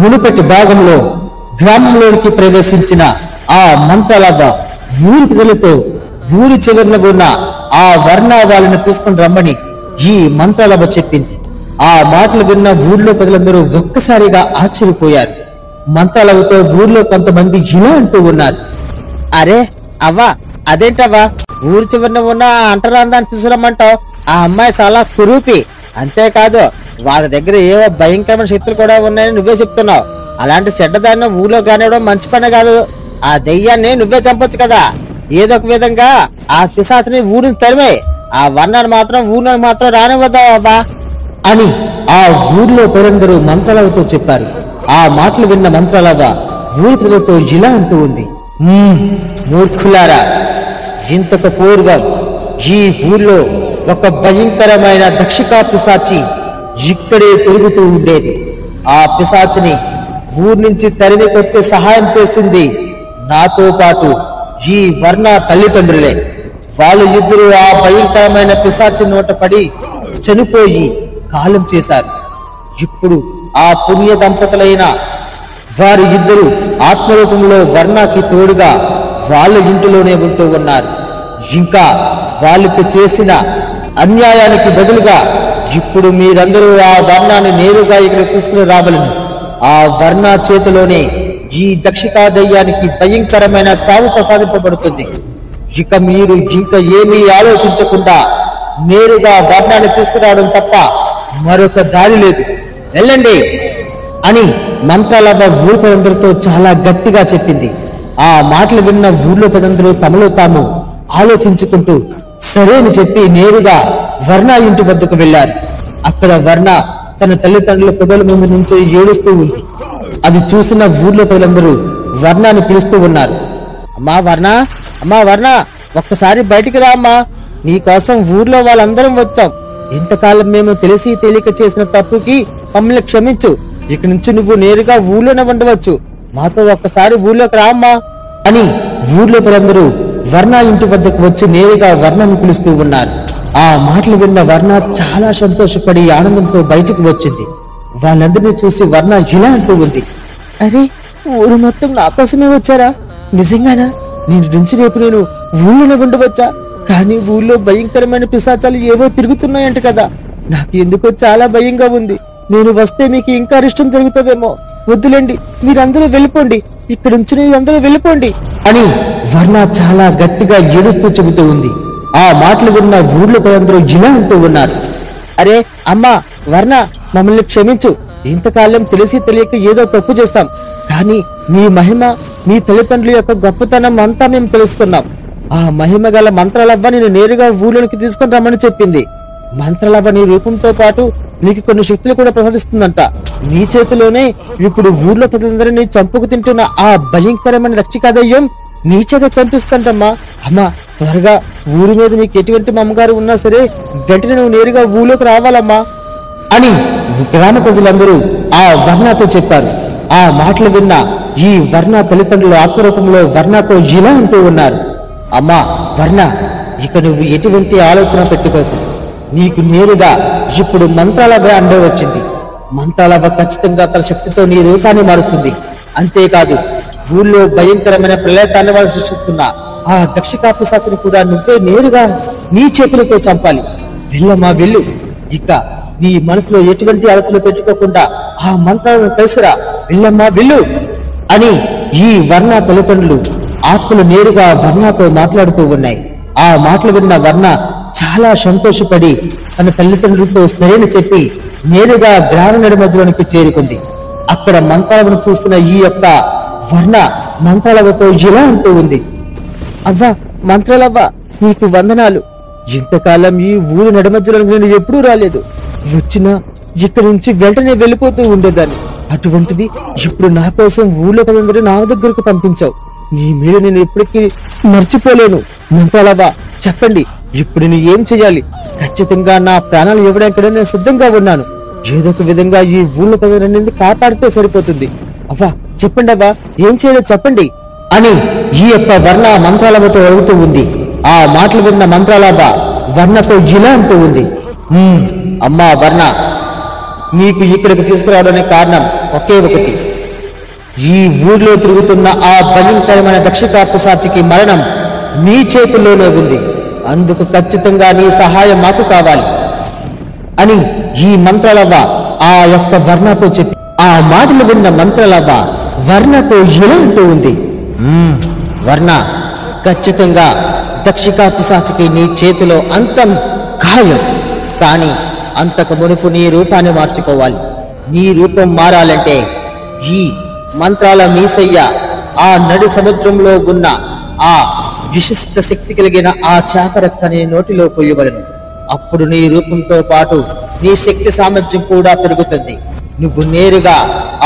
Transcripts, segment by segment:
మునుపటి భాగంలో గ్రామంలోనికి ప్రవేశించిన ఆ మంత్రాలవ్వ ఊరి ప్రజలతో ఊరి చివరిన ఉన్న ఆ వర్ణ వాళ్ళని తీసుకుని రమ్మని ఈ మంత్రాలవ్వ చెప్పింది. ఆ మాటలు విన్న ఊర్లో ప్రజలందరూ ఒక్కసారిగా ఆశ్చర్యపోయారు. మంత్రాలవ్వతో ఊర్లో కొంతమంది ఇలా అంటూ ఉన్నారు, అరే అవ్వా, అదేంటవ్వా ఊరి చివరిన ఉన్న అంటరాందాన్ని తీసుకురమ్మంటావు? ఆ అమ్మాయి చాలా కురూపి, అంతేకాదు వాడి దగ్గర ఏవో భయంకరమైన శక్తులు కూడా ఉన్నాయని నువ్వే చెప్తున్నావు. అలాంటి చెడ్డదాన్ని ఊళ్ళో కానివ్వడం మంచి పని కాదు. ఆ దెయ్యాన్ని నువ్వే చంపొచ్చు కదా. ఏదో ఒక విధంగా ఆ పిశాచిని ఊరిని తరిమే, ఆ వర్ణాన్ని మాత్రం ఊరిని మాత్రం రానివ్వద్దావా అని ఆ ఊర్లో ప్రజలందరూ మంత్రాలవ్వతో చెప్పారు. ఆ మాటలు విన్న మంత్రాలవ్వ ఊరి ప్రజలతో ఇలా అంటూ ఉంది, మూర్ఖులారా, ఇంతకు పూర్వం ఈ ఊర్లో ఒక భయంకరమైన దక్షికా పిశాచి ఇక్కడే పెరుగుతూ ఉండేది. ఆ పిశాచిని ఊరి నుంచి తరిమి కొట్టి సహాయం చేసింది నాతో పాటు ఈ వర్ణ తల్లిదండ్రులే. వాళ్ళు ఇద్దరు ఆ భయంకరమైన పిశాచి నోట పడి చనిపోయి కాలం చేశారు. ఇప్పుడు ఆ పుణ్య దంపతులైన వారు ఇద్దరు ఆత్మరూపంలో వర్ణకి తోడుగా వాళ్ళ ఇంటిలోనే ఉంటూ ఉన్నారు. ఇంకా వాళ్ళకి చేసిన అన్యాయానికి బదులుగా ఇప్పుడు మీరందరూ ఆ వర్ణాన్ని నేరుగా ఇక్కడ తీసుకుని రావాలని ఆ వర్ణ చేతిలోనే ఈ దక్షికా దయ్యానికి భయంకరమైన చావు ప్రసాదింపబడుతుంది. ఇక మీరు ఇంకా ఏమీ ఆలోచించకుండా నేరుగా వర్ణాన్ని తీసుకురావడం తప్ప మరొక దారి లేదు, వెళ్ళండి అని మంత్రాలవ్వ ఊరి ప్రజలందరితో చాలా గట్టిగా చెప్పింది. ఆ మాటలు విన్న ఊర్లో ప్రజలందరూ తమలో తాము ఆలోచించుకుంటూ సరే అని చెప్పి నేరుగా వర్ణ ఇంటి వద్దకు వెళ్లారు. అక్కడ వర్ణ తన తల్లిదండ్రుల ఫోటోల ముందు నుంచి ఏడుస్తూ ఉంది. అది చూసిన ఊర్లో ప్రజలందరూ వర్ణాన్ని పిలుస్తూ ఉన్నారు, అమ్మా వర్ణ, అమ్మా వర్ణ, ఒక్కసారి బయటికి రా అమ్మా, నీ కోసం ఊర్లో వాళ్ళందరం వచ్చాం. ఇంతకాలం మేము తెలిసి తెలియక చేసిన తప్పుకి మమ్మల్ని క్షమించు. ఇక నుంచి నువ్వు నేరుగా ఊర్లోనే ఉండవచ్చు, మాతో ఒక్కసారి ఊర్లోకి రామ్మా అని ఊర్లో ప్రజలందరూ వర్ణ ఇంటి వద్దకు వచ్చి నేరుగా వర్ణను పిలుస్తూ ఉన్నారు. ఆ మాటలు విన్న వర్ణ చాలా సంతోషపడి ఆనందంతో బయటకు వచ్చింది. వాళ్ళందరినీ చూసి వర్ణ ఇలా అంటూ ఉంది, అరే ఊరు మొత్తం నా కోసమే వచ్చారా? నిజంగానా? నేను నుంచి రేపు నేను ఊళ్ళోనే ఉండవచ్చా? కానీ ఊళ్ళో భయంకరమైన పిశాచాలు ఏవో తిరుగుతున్నాయంట కదా, నాకు ఎందుకో చాలా భయంగా ఉంది. నేను వస్తే మీకు ఇంకా అరిష్టం జరుగుతుందేమో. వద్దులేండి, మీరందరూ వెళ్ళిపోండి, ఇక్కడి నుంచి మీరందరూ వెళ్ళిపోండి అని వర్ణ చాలా గట్టిగా ఏడుస్తూ చెబుతూ ఉంది. ఆ మాటలు విన్న ఊర్లో ప్రజలందరూ ఇలా అంటూ ఉన్నారు, అరే అమ్మా వర్ణ, మమ్మల్ని క్షమించు. ఇంతకాలం తెలిసి తెలియక ఏదో తప్పు చేస్తాం, కానీ నీ మహిమ, నీ తల్లిదండ్రుల యొక్క గొప్పతనం అంతా మేము తెలుసుకున్నాం. ఆ మహిమ గల మంత్రాలవ్వ నేను నేరుగా ఊళ్ళోనికి తీసుకుని రమ్మని చెప్పింది. మంత్రాలవ్వ నీ రూపంతో పాటు నీకు కొన్ని శక్తులు కూడా ప్రసాదిస్తుందంట. నీ చేతిలోనే ఇప్పుడు ఊర్లో ప్రజలందరినీ చంపుకు తింటున్న ఆ భయంకరమైన రక్షికాదయ్యం నీ చేత చంపిస్తుంటమ్మా. అమ్మా త్వరగా ఊరి మీద నీకు ఎటువంటి మమ్మగారు ఉన్నా సరే వెంటనే నువ్వు నేరుగా ఊళ్ళోకి రావాలమ్మా అని గ్రామ ప్రజలందరూ ఆ వర్ణతో చెప్పారు. ఆ మాటలు విన్న ఈ వర్ణ తల్లిదండ్రుల ఆత్మరూపంలో వర్ణతో ఇలా అంటూ ఉన్నారు, అమ్మా వర్ణ, ఇక నువ్వు ఎటువంటి ఆలోచన పెట్టుకోకు. నీకు నేరుగా ఇప్పుడు మంత్రాలవ్వ అండే వచ్చింది. మంత్రాలవ్వ ఖచ్చితంగా తన శక్తితో నీ రూపాన్ని మారుస్తుంది. అంతేకాదు ఊళ్ళో భయంకరమైన ప్రళయతాన్ని వాళ్ళు సృష్టిస్తున్న ఆ దక్షికా పిశాచిని కూడా నువ్వే నేరుగా నీ చేతులతో చంపాలి. వెళ్ళమ్మా వెళ్ళు. ఇక నీ మనసులో ఎటువంటి ఆలోచన పెట్టుకోకుండా ఆ మంత్రాలను కలిసిరా. వెళ్ళమ్మా వెళ్ళు అని ఈ వర్ణ తల్లిదండ్రులు ఆత్మలు నేరుగా వర్ణతో మాట్లాడుతూ ఉన్నాయి. ఆ మాటలు విన్న వర్ణ చాలా సంతోషపడి తన తల్లిదండ్రులతో సరైన చెప్పి నేరుగా గ్రామ నడి మధ్యలోనికి చేరుకుంది. అక్కడ మంత్రాలను చూస్తున్న ఈ యొక్క వర్ణ మంత్రాలతో ఇలా అంటూ ఉంది, అవ్వా మంత్రాలవ్వ, నీకు వందనాలు. ఇంతకాలం ఈ ఊరి నడిమధ్యలోకి నేను ఎప్పుడూ రాలేదు. వచ్చినా ఇక్కడి నుంచి వెంటనే వెళ్ళిపోతూ ఉండేదాన్ని. అటువంటిది ఇప్పుడు నా కోసం ఊళ్ళో ప్రజలందరూ నా దగ్గరకు పంపించావు. నీ మీద నేను ఎప్పటికీ మర్చిపోలేను. మంత్రాలవ్వ చెప్పండి, ఇప్పుడు నేను ఏం చెయ్యాలి? ఖచ్చితంగా నా ప్రాణాలు ఇవ్వడానికి నేను సిద్ధంగా ఉన్నాను. ఏదో ఒక విధంగా ఈ ఊళ్ళో ప్రజలన్నీ కాపాడితే సరిపోతుంది. అవ్వా చెప్పండి అవ్వా, ఏం చేయాలో చెప్పండి అని ఈ యొక్క వర్ణ మంత్రాలవ్వతో అడుగుతూ ఉంది. ఆ మాటలు విన్న మంత్రాలవ్వ వర్ణతో ఇలా అంటూ ఉంది, అమ్మా వర్ణ, నీకు ఇక్కడికి తీసుకురావడానికి కారణం ఒకే ఒకటి. ఈ ఊర్లో తిరుగుతున్న ఆ భయంకరమైన దక్షికా పిశాచికి మరణం నీ చేతుల్లోనే ఉంది. అందుకు ఖచ్చితంగా నీ సహాయం మాకు కావాలి అని ఈ మంత్రాలవ్వ ఆ యొక్క వర్ణతో చెప్పి, ఆ మాటలు విన్న మంత్రాలవ్వ వర్ణతో ఇలా అంటూ ఉంది, వర్ణ, ఖచ్చితంగా దక్షికా పిశాచికి నీ చేతిలో అంతం ఖాయం. కానీ అంతకు మునుపు నీ రూపాన్ని మార్చుకోవాలి. నీ రూపం మారాలంటే ఈ మంత్రాల మీసయ్య ఆ నడి సముద్రంలో ఉన్న ఆ విశిష్ట శక్తి కలిగిన ఆ చేప రక్తాన్ని నోటిలో పోయవలను. అప్పుడు నీ రూపంతో పాటు నీ శక్తి సామర్థ్యం కూడా పెరుగుతుంది. నువ్వు నేరుగా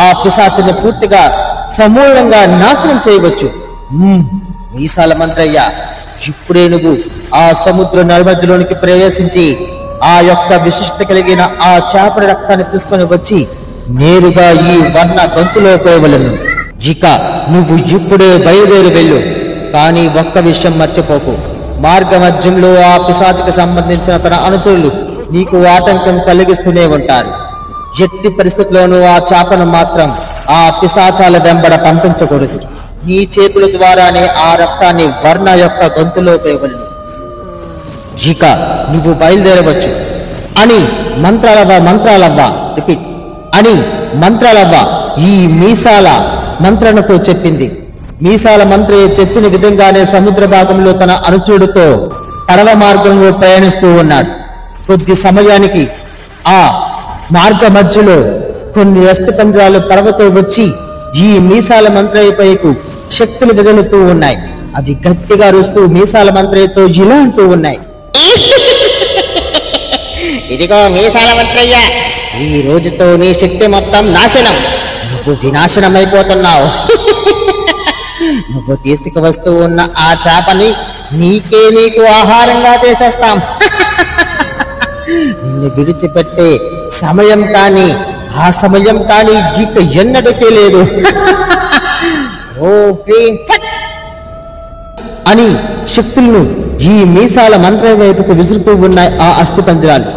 ఆ పిశాచిని పూర్తిగా సమూలంగా నాశనం చేయవచ్చు. మీసాల మంత్రయ్య, ఇప్పుడే నువ్వు ఆ సముద్ర నర్మధ్యలోనికి ప్రవేశించి ఆ యొక్క విశిష్ట కలిగిన ఆ చేపల రక్తాన్ని తీసుకొని వచ్చి నేరుగా ఈ వర్ణ గొంతులో పోయవలను. ఇక నువ్వు ఇప్పుడే బయలుదేరి వెళ్ళు. కానీ ఒక్క విషయం మర్చిపోకు, మార్గ మధ్యంలో ఆ పిశాచికి సంబంధించిన తన అనుచరులు నీకు ఆటంకం కలిగిస్తూనే ఉంటారు. ఎట్టి పరిస్థితుల్లోనూ ఆ చేపను మాత్రం ఆ పిశాచాల వెంబడ పంపించకూడదు. నీ చేతుల ద్వారానే ఆ రక్తాన్ని వర్ణ యొక్క గొంతులో పోయవలను. ఇక నువ్వు బయలుదేరవచ్చు అని మంత్రాలవ్వ రిపీట్ అని మంత్రాలవ్వ ఈ మీసాల మంత్రణతో చెప్పింది. మీసాల మంత్రి చెప్పిన విధంగానే సముద్ర భాగంలో తన అనుచరుడితో పడవ మార్గంలో ప్రయాణిస్తూ ఉన్నాడు. కొద్ది సమయానికి ఆ మార్గ మధ్యలో కొన్ని అస్థిపంజరాలు పడవతో వచ్చి ఈ మీసాల మంత్రయ్యపైకు శక్తులు వెదలుతూ ఉన్నాయి. అవి గట్టిగా అరుస్తూ మీసాల మంత్రయ్యతో ఇలా అంటూ ఉన్నాయి, ఇదిగో మీసాల మంత్రయ్య, ఈ రోజుతో నీ శక్తి మొత్తం నాశనం. నువ్వు వినాశనం అయిపోతున్నావు. నువ్వు తీసుకువస్తూ ఉన్న ఆ చేపని నీకు ఆహారంగా చేసేస్తాం. నిన్ను విడిచిపెట్టే సమయం కానీ ఆ సమయం కానీ ఇక ఎన్నటికీ లేదు. ఓ అని శక్తులను ఈ మీసాల మంత్ర వైపుకు విసురుతూ ఉన్నాయి ఆ అస్థిపంజరాలు.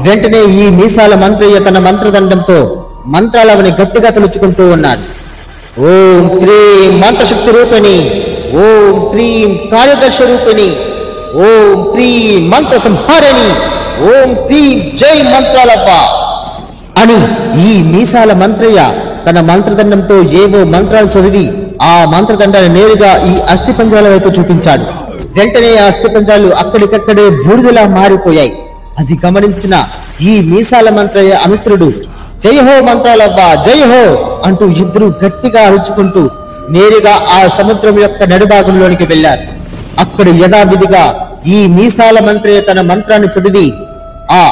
వెంటనే ఈ మీసాల మంత్రయ్య తన మంత్రదండంతో మంత్రాలవని గట్టిగా తలుచుకుంటూ ఉన్నాడు. ఓం క్రీం మంత్రశక్తి రూపిణి, ఓం క్రీం కార్యదర్శ రూపిణి, ఓం క్రీం మంత్ర సంహారిణి, ఓం క్రీం జై మంత్రాలవ్వ అని ఈ మీసాల మంత్రయ్య తన మంత్రదండంతో ఏవో మంత్రాలు చదివి ఆ మంత్రదండాన్ని నేరుగా ఈ అస్థిపంజరాల వైపు చూపించాడు. వెంటనే ఆ అస్థిపంజరాలు అక్కడికక్కడే బూడిదలా మారిపోయాయి. అది గమనించిన ఈ మీసాల మంత్రయ్య అమిత్రుడు జై హో మంత్రాలవ్వ జై హో అంటూ ఇద్దరు గట్టిగా అరుచుకుంటూ నేరుగా ఆ సముద్రం యొక్క నడిభాగంలోనికి వెళ్లారు. అక్కడ యథావిధిగా ఈ మీసాల మంత్రయ్య తన మంత్రాన్ని చదివి ఆ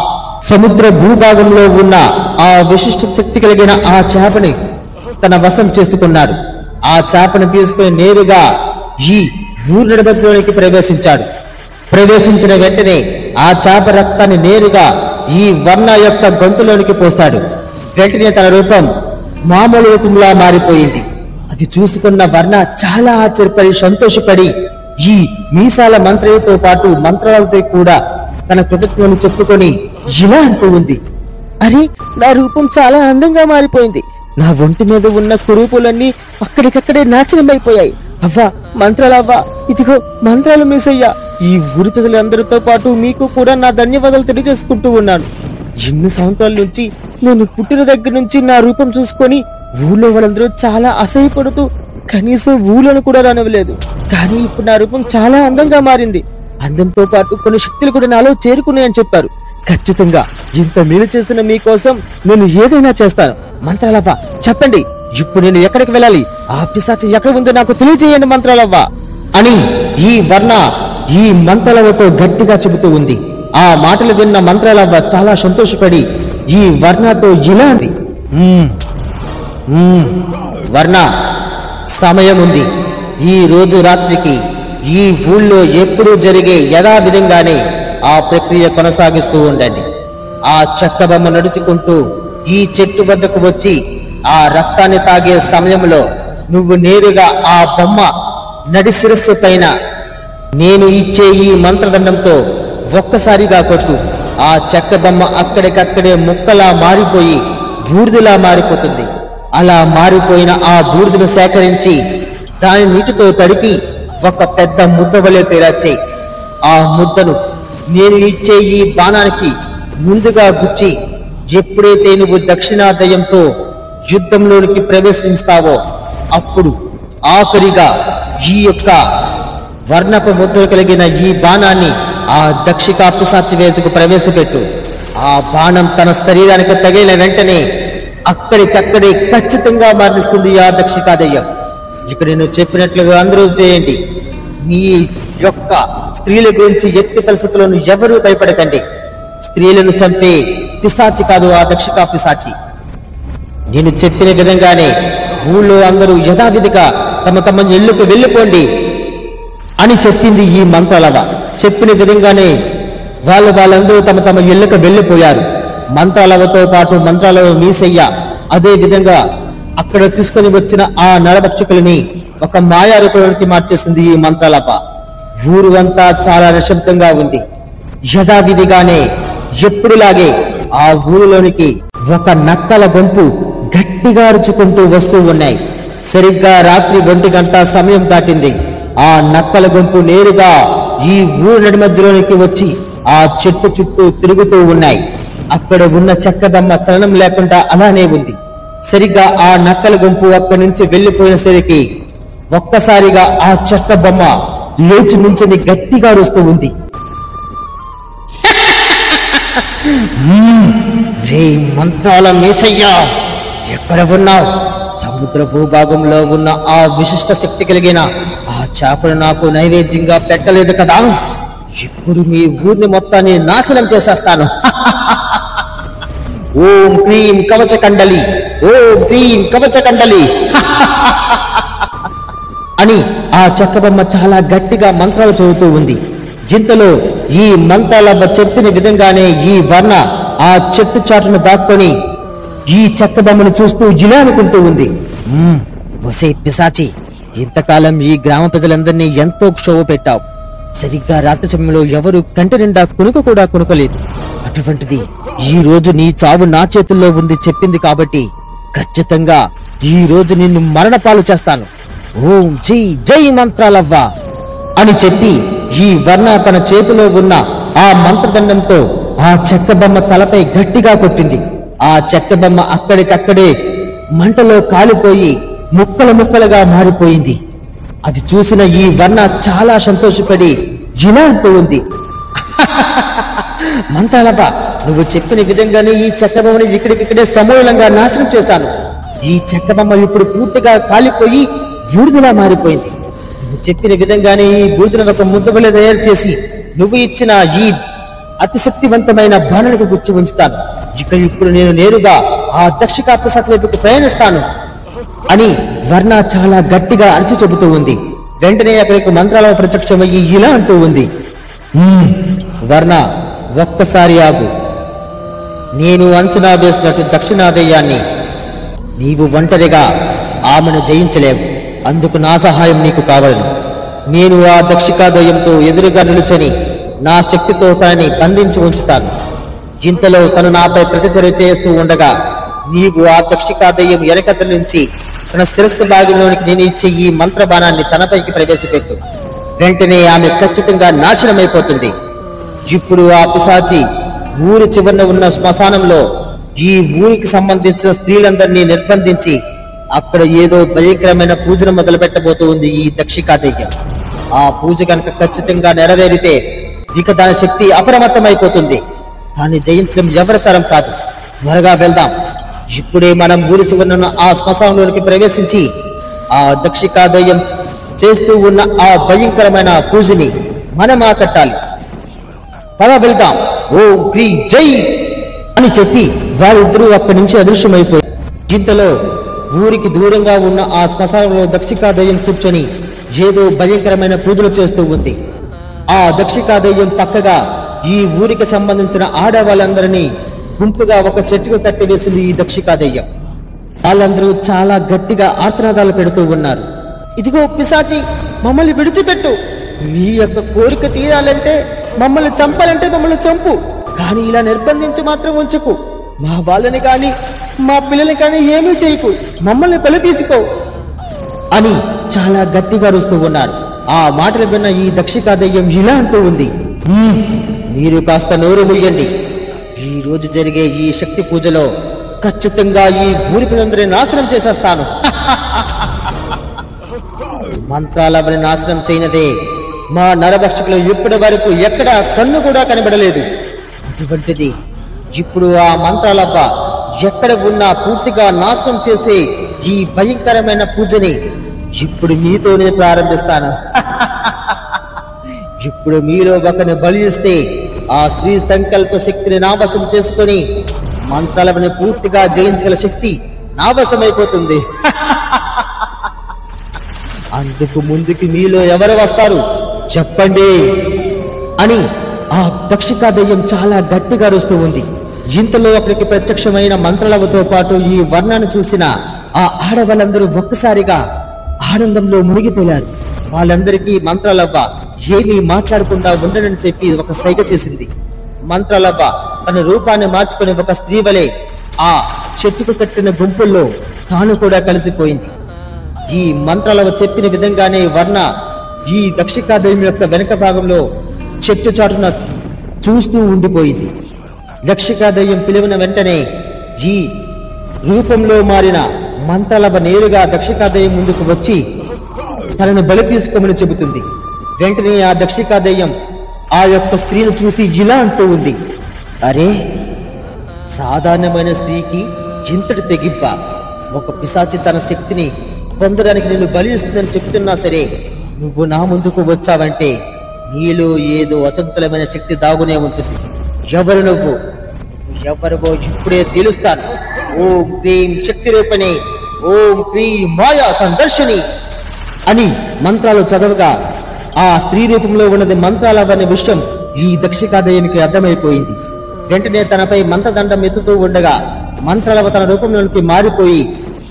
సముద్ర భూభాగంలో ఉన్న ఆ విశిష్ట శక్తి కలిగిన ఆ చేపని తన వశం చేసుకున్నాడు. ఆ చేపను తీసుకుని నేరుగా ఈ ఊరు నడిమధ్యలోనికి ప్రవేశించాడు. ప్రవేశించిన వెంటనే ఆ చేప రక్తాన్ని నేరుగా ఈ వర్ణ యొక్క గొంతులోనికి పోశాడు. వెంటనే తన రూపం మామూలు రూపంలా మారిపోయింది. అది చూసుకున్న వర్ణ చాలా ఆశ్చర్యపడి సంతోషపడి ఈ మీసాల మంత్రయ్యతో పాటు మంత్రాలతో కూడా తన కృతజ్ఞతలు చెప్పుకొని ఇలా అంటూ ఉంది, అరే, నా రూపం చాలా అందంగా మారిపోయింది. నా ఒంటి మీద ఉన్న కురూపులన్నీ అక్కడికక్కడే నాశనమైపోయాయి. అవ్వా మంత్రాలవ్వా, ఇదిగో మంత్రాలు మీసయ్యా, ఈ ఊరి ప్రజలందరితో పాటు మీకు కూడా నా ధన్యవాదాలు తెలియజేసుకుంటూ ఉన్నాను. ఎన్ని సంవత్సరాల నుంచి నేను పుట్టిన దగ్గర నుంచి నా రూపం చూసుకొని ఊళ్ళో వాళ్ళందరూ చాలా అసహ్యపడుతూ కనీసం ఊళ్ళను కూడా రానివ్వలేదు. కానీ ఇప్పుడు నా రూపం చాలా అందంగా మారింది. అందంతో పాటు కొన్ని శక్తులు కూడా నాలో చేరుకున్నాయని చెప్పారు. ఖచ్చితంగా ఇంత మేలు చేసిన మీకోసం నేను ఏదైనా చేస్తాను. మంత్రాలవ్వ, చెప్పండి, ఇప్పుడు నేను ఎక్కడికి వెళ్ళాలి? ఆ పిశాచి ఎక్కడ ఉందో నాకు తెలియజేయండి మంత్రాలవ్వ అని ఈ వర్ణ ఈ మంత్రాలవ్వతో గట్టిగా చెబుతూ ఉంది. ఆ మాటలు విన్న మంత్రాలవ్వ చాలా సంతోషపడి ఈ వర్ణతో ఇలా అంది, వర్ణ, సమయం ఉంది. ఈ రోజు రాత్రికి ఈ ఊళ్ళో ఎప్పుడూ జరిగే యథావిధంగానే ఆ ప్రక్రియ కొనసాగిస్తూ ఉండండి. ఆ చెక్క బొమ్మ నడుచుకుంటూ ఈ చెట్టు వద్దకు వచ్చి ఆ రక్తాన్ని తాగే సమయంలో నువ్వు నేరుగా ఆ బొమ్మ నడి శిరస్సు పైన నేను ఇచ్చే ఈ మంత్రదండంతో ఒక్కసారిగా కొట్టు. ఆ చెక్క బొమ్మ అక్కడికక్కడే ముక్కలా మారిపోయి బూడిదలా మారిపోతుంది. అలా మారిపోయిన ఆ బూడిదను సేకరించి దాని నీటితో తడిపి ఒక పెద్ద ముద్ద వలె పేర్చాయి. ఆ ముద్దను నేను ఇచ్చే ఈ బాణానికి ముందుగా గుచ్చి ఎప్పుడైతే నువ్వు దక్షిణాదయంతో యుద్ధంలోనికి ప్రవేశిస్తావో అప్పుడు ఆఖరిగా ఈ యొక్క వర్ణపు ముద్ర కలిగిన ఈ బాణాన్ని ఆ దక్షికా పిశాచి వేదికకు ప్రవేశపెట్టు. ఆ బాణం తన శరీరానికి తగిలిన వెంటనే అక్కడికక్కడే ఖచ్చితంగా మరణిస్తుంది ఆ దక్షికా దయ్యం. ఇక్కడ నేను చెప్పినట్లుగా అందరూ చేయండి. మీ యొక్క స్త్రీల గురించి ఎట్టి పరిస్థితులను ఎవరూ భయపడకండి. స్త్రీలను చంపే పిశాచి కాదు ఆ దక్షికా పిశాచి. నేను చెప్పిన విధంగానే ఊళ్ళో అందరూ యథావిధిగా తమ తమ ఇళ్లకు వెళ్ళిపోండి అని చెప్పింది ఈ మంత్రాలవ. చెప్పిన విధంగానే వాళ్ళందరూ తమ తమ ఇళ్లకు వెళ్ళిపోయారు. మంత్రాలవతో పాటు మంత్రాలవ మీసయ్య అదే విధంగా అక్కడ తీసుకొని వచ్చిన ఆ నరభక్షకులని ఒక మాయారూపంలోకి మార్చేసింది ఈ మంత్రాలవ. ఊరు అంతా చాలా నిశ్శబ్దంగా ఉంది. యథావిధిగానే ఎప్పుడులాగే ఆ ఊరిలోనికి ఒక నక్కల గుంపు గట్టిగా అరుచుకుంటూ వస్తూ ఉన్నాయి. సరిగ్గా రాత్రి 1 గంట సమయం దాటింది. ఆ నక్కల గుంపు నేరుగా ఈ ఊరి నడి మధ్యలోనికి వచ్చి ఆ చెట్టు చుట్టూ తిరుగుతూ ఉన్నాయి. అక్కడ ఉన్న చెక్కదమ్మ చలనం లేకుండా అలానే ఉంది. సరిగ్గా ఆ నక్కల గుంపు అక్కడి నుంచి వెళ్లిపోయినసరికి ఒక్కసారిగా ఆ చెక్క బొమ్మ లేచి నుంచని గట్టిగా అరుస్తూ ఉంది. రే మంత్రాల మీసయ్యా, ఎక్కడ ఉన్నావు? సముద్ర భూభాగంలో ఉన్న ఆ విశిష్ట శక్తి కలిగిన ఆ చేపను నాకు నైవేద్యంగా పెట్టలేదు కదా. ఇప్పుడు మీ ఊరిని మొత్తాన్ని నాశనం చేసేస్తాను. ఓం క్రీం కవచ కండలి, ఓం క్రీం కవచ కండలి అని ఆ చెక్కబొమ్మ చాలా గట్టిగా మంత్రాలు చదువుతూ ఉంది. ఇంతలో ఈ మంత్రాలవ్వ చెప్పిన విధంగానే ఈ వర్ణ ఆ చెట్టు చాటును దాక్కొని ఈ చెక్కబొమ్మను చూస్తూ జిలా అనుకుంటూ ఉంది. ఒసే పిశాచి, ఇంతకాలం ఈ గ్రామ ప్రజలందరినీ ఎంతో క్షోభ పెట్టావు. సరిగ్గా రాత్రి సమయంలో ఎవరు కంటి నిండా కునుకు కూడా కునుకలేదు. అటువంటిది ఈ రోజు నీ చావు నా చేతుల్లో ఉంది చెప్పింది కాబట్టి ఖచ్చితంగా ఈ రోజు నిన్ను మరణపాలు చేస్తాను. ఓం జై జై మంత్రాలవ్వ అని చెప్పి ఈ వర్ణ తన చేతిలో ఉన్న ఆ మంత్రదండంతో ఆ చెక్కబొమ్మ తలపై గట్టిగా కొట్టింది. ఆ చెక్కబొమ్మ అక్కడికక్కడే మంటలో కాలిపోయి ముక్కలు ముక్కలుగా మారిపోయింది. అది చూసిన ఈ వర్ణ చాలా సంతోషపడి ఇలా అంటూ ఉంది. మంత్రాలవ్వ, నువ్వు చెప్పిన విధంగానే ఈ చెక్కబొమ్మని ఇక్కడికిక్కడే సమూలంగా నాశనం చేశాను. ఈ చెక్కబొమ్మ ఇప్పుడు పూర్తిగా కాలిపోయి బూడిదలా మారిపోయింది. నువ్వు చెప్పిన విధంగానే ఈ బూడిదను ఒక ముద్దబలి తయారు చేసి నువ్వు ఇచ్చిన ఈ అతిశక్తివంతమైన బాణానికి గుచ్చి ఉంచుతాను. ఇప్పుడు నేను నేరుగా ఆ దక్షికా పిశాచి వైపుకు ప్రయాణిస్తాను అని వర్ణ చాలా గట్టిగా అరిచి చెబుతూ ఉంది. వెంటనే అక్కడికి మంత్రాల ప్రత్యక్షమయ్యి ఇలా అంటూ ఉంది. వర్ణ, ఒక్కసారి ఆగు. నేను అంచనా వేసినట్టు దక్షిణాదయాన్ని నీవు ఒంటరిగా ఆమెను జయించలేవు. అందుకు నా సహాయం నీకు కావాలను. నేను ఆ దక్షికాదయంతో ఎదురుగా నిలుచని నా శక్తితో తనని బంధించి ఉంచుతాను. ఇంతలో తను నాపై ప్రతిచర్య చేస్తూ ఉండగా నీవు ఆ దక్షికాదయం వెనకత నుంచి తన శిరస్సు భాగంలోనికి నేను ఇచ్చే ఈ మంత్రబాణాన్ని తనపైకి ప్రవేశపెట్టు. వెంటనే ఆమె ఖచ్చితంగా నాశనమైపోతుంది. ఇప్పుడు ఆ పిశాచి ఊరి చివరన ఉన్న శ్మశానంలో ఈ ఊరికి సంబంధించిన స్త్రీలందరినీ నిర్బంధించి అక్కడ ఏదో భయంకరమైన పూజను మొదలు పెట్టబోతూ ఉంది ఈ దక్షికాదయ్యం. ఆ పూజ కనుక ఖచ్చితంగా నెరవేరితే ఇక దాని శక్తి అప్రమత్తమైపోతుంది. దాన్ని జయించడం ఎవరి తరం కాదు. త్వరగా వెళ్దాం. ఇప్పుడే మనం ఊరి చివరన ఆ శ్మశానంలోనికి ప్రవేశించి ఆ దక్షికాదయ్యం చేస్తూ ఉన్న ఆ భయంకరమైన పూజని మనం ఆకట్టాలి. పద వెళ్దాం. ఓం క్రీం జై అని చెప్పి వారిద్దరూ అక్కడి నుంచి అదృశ్యమైపోయారు. ఇంతలో ఊరికి దూరంగా ఉన్న ఆ శ్మశానంలో దక్షికాదయ్యం కూర్చొని ఏదో భయంకరమైన పూజలు చేస్తూ ఉంది. ఆ దక్షికాదయ్యం పక్కగా ఈ ఊరికి సంబంధించిన ఆడవాళ్ళందరినీ గుంపుగా ఒక చెట్టుకు కట్టివేసింది ఈ దక్షికాదయ్యం. వాళ్ళందరూ చాలా గట్టిగా ఆర్తనాదాలు పెడుతూ ఉన్నారు. ఇదిగో పిశాచి, మమ్మల్ని విడిచిపెట్టు. నీ యొక్క కోరిక తీరాలంటే, మమ్మల్ని చంపాలంటే మమ్మల్ని చంపు, కానీ ఇలా నిర్బంధించి మాత్రం ఉంచుకు. మా వాళ్ళని గాని మా పిల్లల్ని కానీ ఏమీ చేయకు, మమ్మల్ని పెళ్లి తీసుకో అని చాలా గట్టిగా అరుస్తూ ఉన్నాడు. ఆ మాటలు విన్న ఈ దక్షికా దయ్యం ఇలా అంటూ ఉంది, మీరు కాస్త నోరు ముయ్యండి. ఈ రోజు జరిగే ఈ శక్తి పూజలో ఖచ్చితంగా ఈ ఊరి ప్రజలందరినీ నాశనం చేసేస్తాను. మంత్రాలవని నాశనం చేయనదే మా నరభక్షకులు ఇప్పటి వరకు ఎక్కడ కన్ను కూడా కనబడలేదు. అటువంటిది ఇప్పుడు ఆ మంత్రాలవ్వ ఎక్కడ ఉన్నా పూర్తిగా నాశనం చేసే ఈ భయంకరమైన పూజని ఇప్పుడు మీతోనే ప్రారంభిస్తాను. ఇప్పుడు మీలో ఒకరిని బలి ఇస్తే ఆ స్త్రీ సంకల్ప శక్తిని నావశం చేసుకొని మంత్రాలవని పూర్తిగా జయించగల శక్తి నావశమైపోతుంది. అందుకు ముందుకి మీలో ఎవరు వస్తారు చెప్పండి అని ఆ దక్షికా దయ్యం చాలా గట్టిగా అరుస్తూ ఉంది. ఇంతలో అక్కడికి ప్రత్యక్షమైన మంత్రాలవతో పాటు ఈ వర్ణాన్ని చూసిన ఆ ఆడవాళ్ళందరూ ఒక్కసారిగా ఆనందంలో మునిగి తేలారు. వాళ్ళందరికీ మంత్రాలవ్వ ఏమీ మాట్లాడకుండా ఉండనని చెప్పి ఒక సైగ చేసింది. మంత్రాలవ్వ తన రూపాన్ని మార్చుకుని ఒక స్త్రీ వలె ఆ చెట్టుకు కట్టిన గుంపుల్లో తాను కూడా కలిసిపోయింది. ఈ మంత్రాలవ్వ చెప్పిన విధంగానే వర్ణ ఈ దక్షికాదయం యొక్క వెనక భాగంలో చెట్టు చాటున చూస్తూ ఉండిపోయింది. దక్షికాదయం పిలువన వెంటనే ఈ రూపంలో మారిన మంత్రాలవ్వ నేరుగా దక్షికాదయం ముందుకు వచ్చి తనను బలి తీసుకోమని చెబుతుంది. వెంటనే ఆ దక్షికాదయం ఆ యొక్క స్త్రీని చూసి ఇలా అంటూ ఉంది, అరే, సాధారణమైన స్త్రీకి ఇంతటి తెగింప? ఒక పిశాచి తన శక్తిని పొందడానికి నేను బలి ఇస్తుందని చెప్తున్నా సరే నువ్వు నా ముందుకు వచ్చావంటే నీలో ఏదో అచంచలమైన శక్తి దాగునే ఉంటుంది. ఎవరు నువ్వు ఎవరివో ఇప్పుడే తెలుస్తాను. ఓం క్రీం శక్తి రూపణి, ఓం క్రీం మాయా సందర్శిని అని మంత్రాలు చదవగా ఆ స్త్రీ రూపంలో ఉన్నది మంత్రాలవనే విషయం ఈ దక్షికాదయానికి అర్థమైపోయింది. వెంటనే తనపై మంత్రదండం ఎత్తుతూ ఉండగా మంత్రాలవ తన రూపంలోనికి మారిపోయి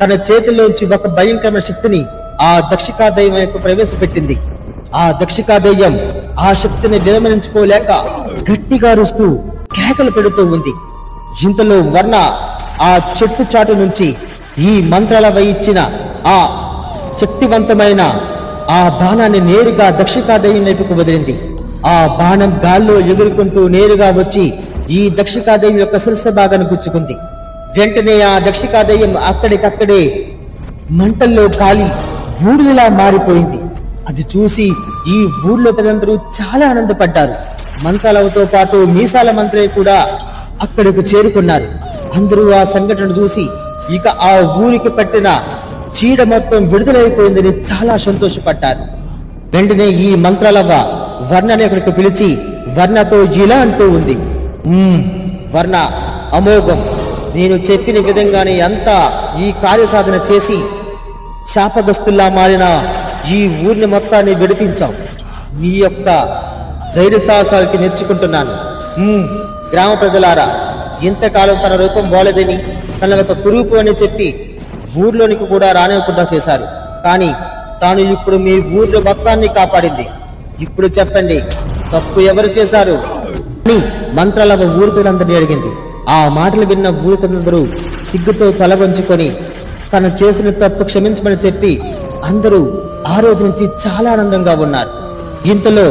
తన చేతిలోంచి ఒక భయంకరమైన శక్తిని ఆ దక్షికాదయం వైపు ప్రవేశపెట్టింది. ఆ దక్షికాదయం ఆ శక్తిని విరమణించుకోలేక గట్టిగా అరుస్తూ కేకలు పెడుతూ ఉంది. ఇంతలో వర్ణ ఆ చెట్టు చాటు నుంచి ఈ మంత్రాలవ ఇచ్చిన ఆ శక్తివంతమైన ఆ బాణాన్ని నేరుగా దక్షికాదయం వైపుకు వదిలింది. ఆ బాణం గాల్లో ఎగురుకుంటూ నేరుగా వచ్చి ఈ దక్షికాదయం యొక్క శిరస భాగాన్ని గుచ్చుకుంది. వెంటనే ఆ దక్షికాదయం అక్కడికక్కడే మంటల్లో కాలి బూడిదలా మారిపోయింది. అది చూసి ఈ ఊర్లో ప్రజలందరూ చాలా ఆనందపడ్డారు. మంత్రాలవతో పాటు మీసాల మంత్రయ్య కూడా అక్కడికి చేరుకున్నారు. అందరూ ఆ సంఘటన చూసి ఇక ఆ ఊరికి పట్టిన చీడ మొత్తం విడుదలైపోయిందని చాలా సంతోషపడ్డారు. వెంటనే ఈ మంత్రాలవ్వ వర్ణని అక్కడికి పిలిచి వర్ణతో ఇలా అంటూ ఉంది, వర్ణ అమోఘం, నేను చెప్పిన విధంగానే అంతా ఈ కార్యసాధన చేసి శాపగ్రస్తుల్లా మారిన ఈ ఊరిని మొత్తాన్ని విడిపించావు. నీ యొక్క ధైర్య సాహసాలకి మెచ్చుకుంటున్నాను. గ్రామ ప్రజలారా, ఇంతకాలం తన రూపం బాలేదని తన ఒక కురూపు అని చెప్పి ఊర్లోనికి కూడా రానివ్వకుండా చేశారు. కానీ తాను ఇప్పుడు మీ ఊర్లో మొత్తాన్ని కాపాడింది. ఇప్పుడు చెప్పండి, తప్పు ఎవరు చేశారు అని మంత్రాలవ ఊరికలందరినీ అడిగింది. ఆ మాటలు విన్న ఊరికందరూ సిగ్గుతో తల వంచుకొని తను చేసిన తప్పు క్షమించమని చెప్పి అందరూ ఆ రోజు నుంచి చాలా ఆనందంగా ఉన్నారు. ఇంతలో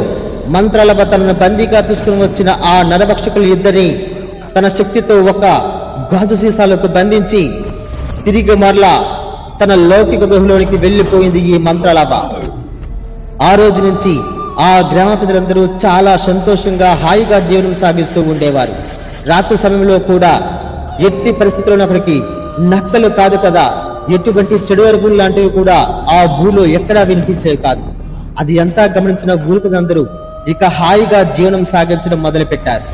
మంత్రాలవ తనను బందీగా తీసుకుని వచ్చిన ఆ నరభక్షకులు ఇద్దరిని తన శక్తితో ఒక గాజు సీసాలకు బంధించి తిరిగి మరలా తన లౌకిక గుహలోనికి వెళ్లిపోయింది ఈ మంత్రాలవ. ఆ రోజు నుంచి ఆ గ్రామ ప్రజలందరూ చాలా సంతోషంగా హాయిగా జీవనం సాగిస్తూ ఉండేవారు. రాత్రి సమయంలో కూడా ఎట్టి పరిస్థితుల్లో అక్కడికి నక్కలు కాదు కదా, ఎటువంటి చెడు అరుగులు లాంటివి కూడా ఆ ఊళ్ళో ఎక్కడా వినిపించేవి కాదు. అది అంతా గమనించిన ఊరి ప్రజలందరూ ఇక హాయిగా జీవనం సాగించడం మొదలుపెట్టారు.